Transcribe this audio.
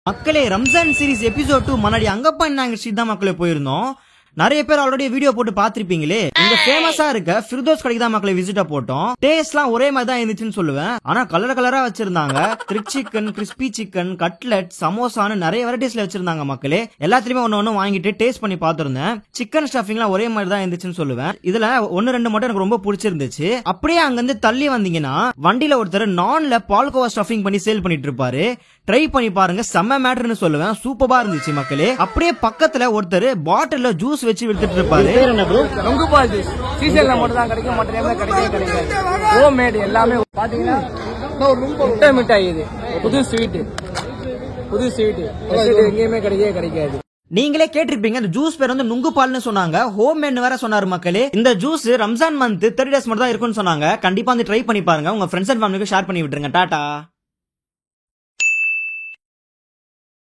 மக்களே Ramzan series episode 2 முன்னாடி அங்கப்பா நாங்க ஸ்ட்ரீட் தான் மக்களே போயிருந்தோம். நிறைய பேர் ஆல்ரெடி வீடியோ போட்டு பாத்திருப்பீங்களே. இந்த ஃபேமஸா இருக்க ஃபிர்தோஸ் கடைக்கு தான் மக்களே விசிட்டா போட்டோம். டேஸ்ட்லாம் ஒரே மாதிரி தான் இருந்துச்சுன்னு சொல்லுவேன். ஆனா கலர் கலரா வச்சிருந்தாங்க. த்ரிக் சிக்கன், கிறிஸ்பி சிக்கன், கட்லெட், சமோசான்னு நிறைய வெரைட்டிஸ்ல வச்சிருந்தாங்க மக்களே. எல்லாத்துலயுமே ஒன்னு வாங்கிட்டு டேஸ்ட் பண்ணி பாத்துருந்தேன். சிக்கன் ஸ்டஃபிங்லாம் ஒரே மாதிரி தான் இருந்துச்சுன்னு சொல்லுவேன். இதுல ஒன்னு ரெண்டு மட்டும் எனக்கு ரொம்ப பிடிச்சிருந்துச்சு. அப்படியே அங்க இருந்து தள்ளி வந்தீங்கன்னா வண்டியில ஒருத்தர் நான்ல பால்கோவா ஸ்டஃபிங் பண்ணி சேல் பண்ணிட்டு இருப்பாரு. ட்ரை பண்ணி பாருங்க, செம்ம மேட்டர்னு சொல்லுவேன். சூப்பரா இருந்துச்சு மக்களே. அப்படியே பக்கத்துல ஒருத்தர் பாட்டில்ல ஜூஸ் வச்சு வித்துட்டு இருப்பாரு. நொங்குபால் ஜூஸ் சீசன்ல மட்டும் தான் கிடைக்கும், மற்ற டைம்ல கிடைக்காது. ஹோம் மேட் எல்லாமே பாத்தீங்கன்னா முட்டை மிட்டாய். இது புது ஸ்வீட் எங்கேயுமே கிடைக்காது. நீங்களே கேட்டிருப்பீங்க, இந்த ஜூஸ் பேர் வந்து நுங்கு பால்னு சொன்னாங்க. ஹோம் மேட் வேற சொன்னாரு மக்களே. இந்த ஜூஸ் ரம்ஜான் மந்த் 30 days மட்டும் தான் இருக்கும்னு சொன்னாங்க. கண்டிப்பா வந்து ட்ரை பண்ணி பாருங்க. உங்க ஃப்ரெண்ட்ஸ் அண்ட் ஃபேமிலிக்கு ஷேர் பண்ணி விட்டுருங்க. டாடா.